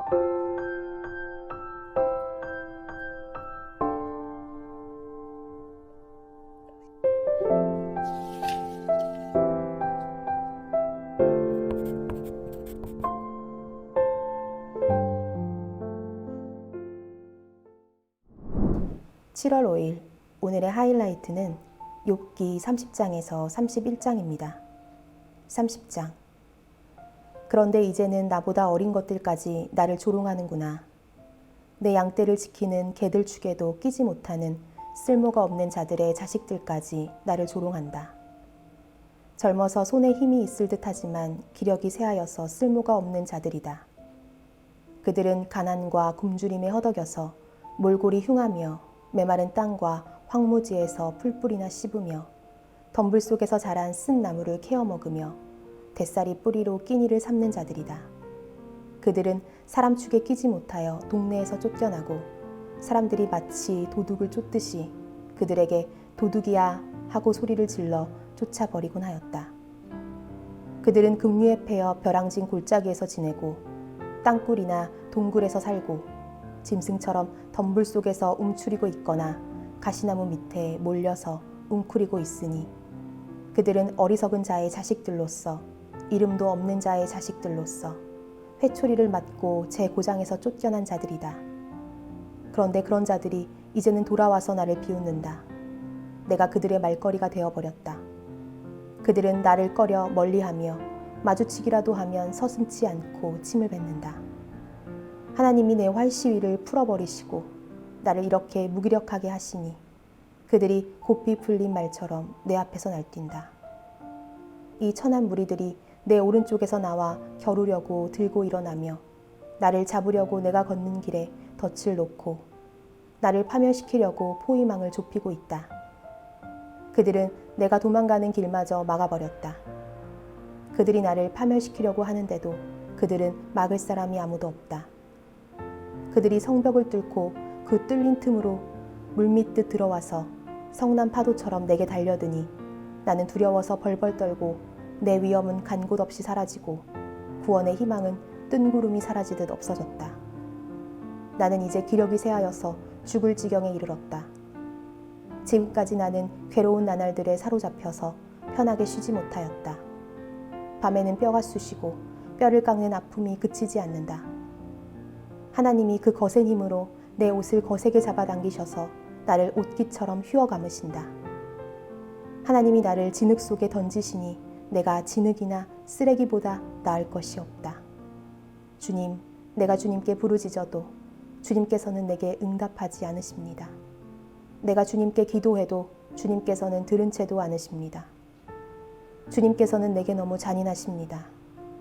(7월 5일) 오늘의 하이라이트는 욥기 30장에서 31장입니다. 30장. 그런데 이제는 나보다 어린 것들까지 나를 조롱하는구나. 내 양떼를 지키는 개들 축에도 끼지 못하는 쓸모가 없는 자들의 자식들까지 나를 조롱한다. 젊어서 손에 힘이 있을 듯하지만 기력이 쇠하여서 쓸모가 없는 자들이다. 그들은 가난과 굶주림에 허덕여서 몰골이 흉하며 메마른 땅과 황무지에서 풀뿌리나 씹으며 덤불 속에서 자란 쓴 나무를 캐어 먹으며 뱃살이 뿌리로 끼니를 삼는 자들이다. 그들은 사람 축에 끼지 못하여 동네에서 쫓겨나고 사람들이 마치 도둑을 쫓듯이 그들에게 도둑이야 하고 소리를 질러 쫓아버리곤 하였다. 그들은 급류에 패여 벼랑진 골짜기에서 지내고 땅굴이나 동굴에서 살고 짐승처럼 덤불 속에서 움츠리고 있거나 가시나무 밑에 몰려서 웅크리고 있으니 그들은 어리석은 자의 자식들로서 이름도 없는 자의 자식들로서 회초리를 맞고 제 고장에서 쫓겨난 자들이다. 그런데 그런 자들이 이제는 돌아와서 나를 비웃는다. 내가 그들의 말거리가 되어버렸다. 그들은 나를 꺼려 멀리하며 마주치기라도 하면 서슴지 않고 침을 뱉는다. 하나님이 내 활시위를 풀어버리시고 나를 이렇게 무기력하게 하시니 그들이 곱비 풀린 말처럼 내 앞에서 날뛴다. 이 천한 무리들이 내 오른쪽에서 나와 겨루려고 들고 일어나며 나를 잡으려고 내가 걷는 길에 덫을 놓고 나를 파멸시키려고 포위망을 좁히고 있다. 그들은 내가 도망가는 길마저 막아버렸다. 그들이 나를 파멸시키려고 하는데도 그들은 막을 사람이 아무도 없다. 그들이 성벽을 뚫고 그 뚫린 틈으로 물밀듯 들어와서 성난 파도처럼 내게 달려드니 나는 두려워서 벌벌 떨고 내 위험은 간 곳 없이 사라지고 구원의 희망은 뜬구름이 사라지듯 없어졌다. 나는 이제 기력이 쇠하여서 죽을 지경에 이르렀다. 지금까지 나는 괴로운 나날들에 사로잡혀서 편하게 쉬지 못하였다. 밤에는 뼈가 쑤시고 뼈를 깎는 아픔이 그치지 않는다. 하나님이 그 거센 힘으로 내 옷을 거세게 잡아당기셔서 나를 옷깃처럼 휘어 감으신다. 하나님이 나를 진흙 속에 던지시니 내가 진흙이나 쓰레기보다 나을 것이 없다. 주님, 내가 주님께 부르짖어도 주님께서는 내게 응답하지 않으십니다. 내가 주님께 기도해도 주님께서는 들은 채도 않으십니다. 주님께서는 내게 너무 잔인하십니다.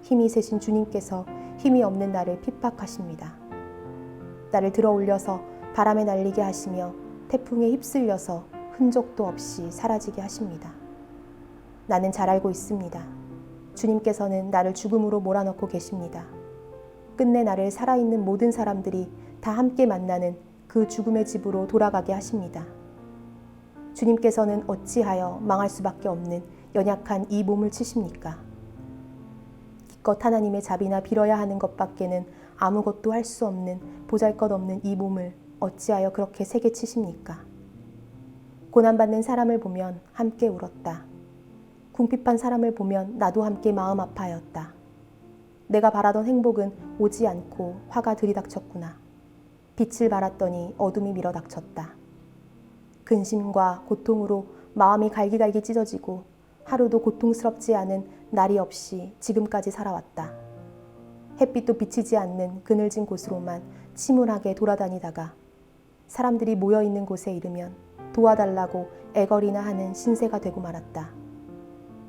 힘이 세신 주님께서 힘이 없는 나를 핍박하십니다. 나를 들어 올려서 바람에 날리게 하시며 태풍에 휩쓸려서 흔적도 없이 사라지게 하십니다. 나는 잘 알고 있습니다. 주님께서는 나를 죽음으로 몰아넣고 계십니다. 끝내 나를 살아있는 모든 사람들이 다 함께 만나는 그 죽음의 집으로 돌아가게 하십니다. 주님께서는 어찌하여 망할 수밖에 없는 연약한 이 몸을 치십니까? 기껏 하나님의 자비나 빌어야 하는 것밖에는 아무것도 할 수 없는 보잘것없는 이 몸을 어찌하여 그렇게 세게 치십니까? 고난받는 사람을 보면 함께 울었다. 궁핍한 사람을 보면 나도 함께 마음 아파하였다. 내가 바라던 행복은 오지 않고 화가 들이닥쳤구나. 빛을 발았더니 어둠이 밀어닥쳤다. 근심과 고통으로 마음이 갈기갈기 찢어지고 하루도 고통스럽지 않은 날이 없이 지금까지 살아왔다. 햇빛도 비치지 않는 그늘진 곳으로만 침울하게 돌아다니다가 사람들이 모여있는 곳에 이르면 도와달라고 애걸이나 하는 신세가 되고 말았다.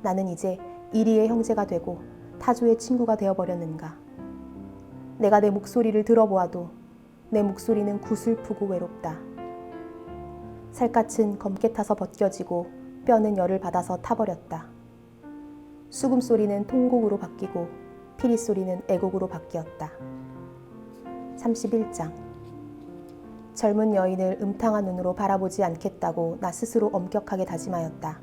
나는 이제 이리의 형제가 되고 타조의 친구가 되어버렸는가. 내가 내 목소리를 들어보아도 내 목소리는 구슬프고 외롭다. 살갗은 검게 타서 벗겨지고 뼈는 열을 받아서 타버렸다. 수금소리는 통곡으로 바뀌고 피리소리는 애곡으로 바뀌었다. 31장. 젊은 여인을 음탕한 눈으로 바라보지 않겠다고 나 스스로 엄격하게 다짐하였다.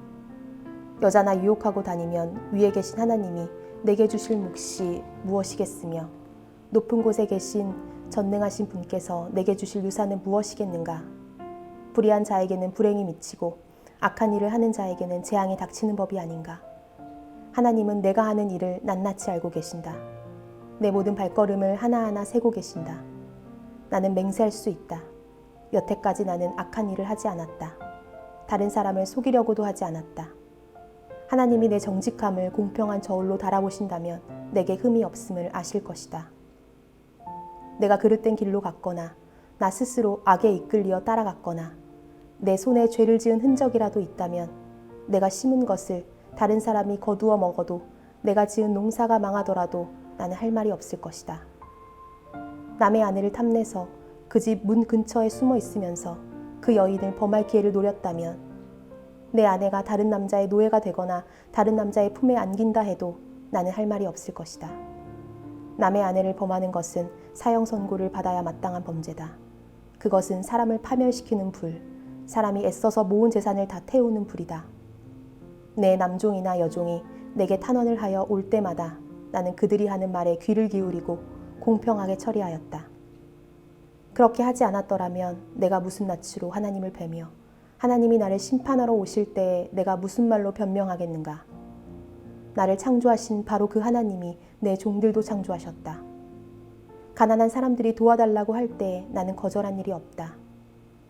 여자나 유혹하고 다니면 위에 계신 하나님이 내게 주실 몫이 무엇이겠으며 높은 곳에 계신 전능하신 분께서 내게 주실 유산은 무엇이겠는가? 불의한 자에게는 불행이 미치고 악한 일을 하는 자에게는 재앙이 닥치는 법이 아닌가? 하나님은 내가 하는 일을 낱낱이 알고 계신다. 내 모든 발걸음을 하나하나 세고 계신다. 나는 맹세할 수 있다. 여태까지 나는 악한 일을 하지 않았다. 다른 사람을 속이려고도 하지 않았다. 하나님이 내 정직함을 공평한 저울로 달아보신다면 내게 흠이 없음을 아실 것이다. 내가 그릇된 길로 갔거나 나 스스로 악에 이끌려 따라갔거나 내 손에 죄를 지은 흔적이라도 있다면 내가 심은 것을 다른 사람이 거두어 먹어도 내가 지은 농사가 망하더라도 나는 할 말이 없을 것이다. 남의 아내를 탐내서 그 집 문 근처에 숨어 있으면서 그 여인을 범할 기회를 노렸다면 내 아내가 다른 남자의 노예가 되거나 다른 남자의 품에 안긴다 해도 나는 할 말이 없을 것이다. 남의 아내를 범하는 것은 사형 선고를 받아야 마땅한 범죄다. 그것은 사람을 파멸시키는 불, 사람이 애써서 모은 재산을 다 태우는 불이다. 내 남종이나 여종이 내게 탄원을 하여 올 때마다 나는 그들이 하는 말에 귀를 기울이고 공평하게 처리하였다. 그렇게 하지 않았더라면 내가 무슨 낯으로 하나님을 뵈며 하나님이 나를 심판하러 오실 때에 내가 무슨 말로 변명하겠는가? 나를 창조하신 바로 그 하나님이 내 종들도 창조하셨다. 가난한 사람들이 도와달라고 할 때에 나는 거절한 일이 없다.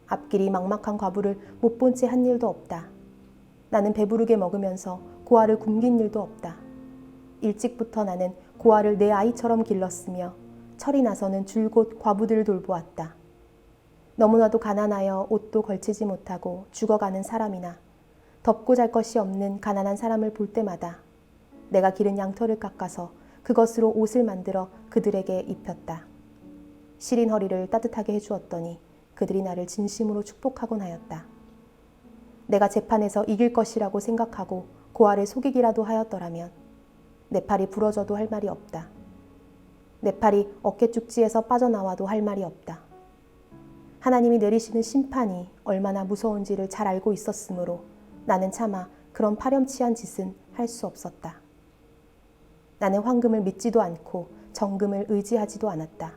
앞길이 막막한 과부를 못 본 채 한 일도 없다. 나는 배부르게 먹으면서 고아를 굶긴 일도 없다. 일찍부터 나는 고아를 내 아이처럼 길렀으며 철이 나서는 줄곧 과부들을 돌보았다. 너무나도 가난하여 옷도 걸치지 못하고 죽어가는 사람이나 덮고 잘 것이 없는 가난한 사람을 볼 때마다 내가 기른 양털을 깎아서 그것으로 옷을 만들어 그들에게 입혔다. 시린 허리를 따뜻하게 해주었더니 그들이 나를 진심으로 축복하곤 하였다. 내가 재판에서 이길 것이라고 생각하고 고아를 속이기라도 하였더라면 내 팔이 부러져도 할 말이 없다. 내 팔이 어깨-쭉지에서 빠져나와도 할 말이 없다. 하나님이 내리시는 심판이 얼마나 무서운지를 잘 알고 있었으므로 나는 차마 그런 파렴치한 짓은 할 수 없었다. 나는 황금을 믿지도 않고 정금을 의지하지도 않았다.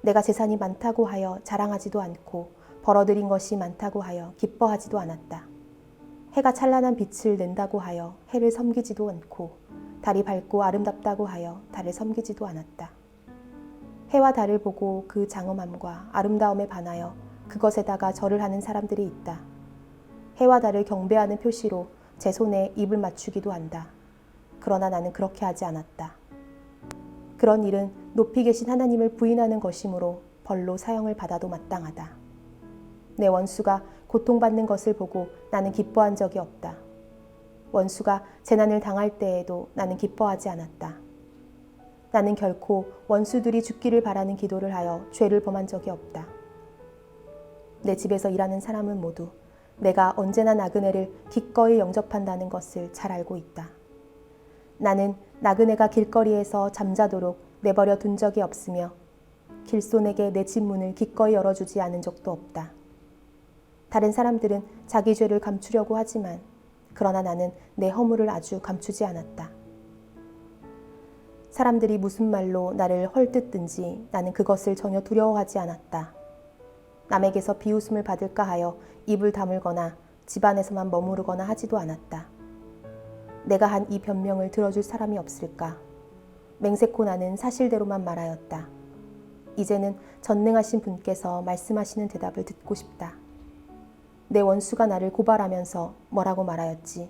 내가 재산이 많다고 하여 자랑하지도 않고 벌어들인 것이 많다고 하여 기뻐하지도 않았다. 해가 찬란한 빛을 낸다고 하여 해를 섬기지도 않고 달이 밝고 아름답다고 하여 달을 섬기지도 않았다. 해와 달을 보고 그 장엄함과 아름다움에 반하여 그것에다가 절을 하는 사람들이 있다. 해와 달을 경배하는 표시로 제 손에 입을 맞추기도 한다. 그러나 나는 그렇게 하지 않았다. 그런 일은 높이 계신 하나님을 부인하는 것이므로 벌로 사형을 받아도 마땅하다. 내 원수가 고통받는 것을 보고 나는 기뻐한 적이 없다. 원수가 재난을 당할 때에도 나는 기뻐하지 않았다. 나는 결코 원수들이 죽기를 바라는 기도를 하여 죄를 범한 적이 없다. 내 집에서 일하는 사람은 모두 내가 언제나 나그네를 기꺼이 영접한다는 것을 잘 알고 있다. 나는 나그네가 길거리에서 잠자도록 내버려 둔 적이 없으며 길손에게 내 집 문을 기꺼이 열어주지 않은 적도 없다. 다른 사람들은 자기 죄를 감추려고 하지만 그러나 나는 내 허물을 아주 감추지 않았다. 사람들이 무슨 말로 나를 헐뜯든지 나는 그것을 전혀 두려워하지 않았다. 남에게서 비웃음을 받을까 하여 입을 다물거나 집안에서만 머무르거나 하지도 않았다. 내가 한 이 변명을 들어줄 사람이 없을까? 맹세코 나는 사실대로만 말하였다. 이제는 전능하신 분께서 말씀하시는 대답을 듣고 싶다. 내 원수가 나를 고발하면서 뭐라고 말하였지?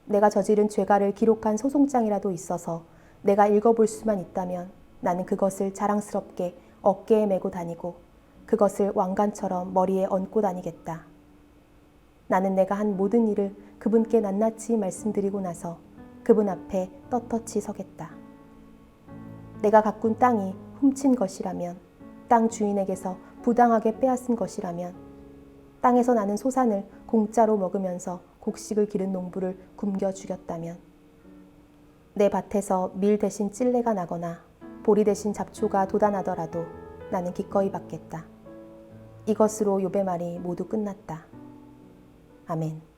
내가 저지른 죄가를 기록한 소송장이라도 있어서 내가 읽어볼 수만 있다면 나는 그것을 자랑스럽게 어깨에 메고 다니고 그것을 왕관처럼 머리에 얹고 다니겠다. 나는 내가 한 모든 일을 그분께 낱낱이 말씀드리고 나서 그분 앞에 떳떳이 서겠다. 내가 가꾼 땅이 훔친 것이라면, 땅 주인에게서 부당하게 빼앗은 것이라면, 땅에서 나는 소산을 공짜로 먹으면서 곡식을 기른 농부를 굶겨 죽였다면, 내 밭에서 밀 대신 찔레가 나거나 보리 대신 잡초가 돋아나더라도 나는 기꺼이 받겠다. 이것으로 욥의 말이 모두 끝났다. 아멘.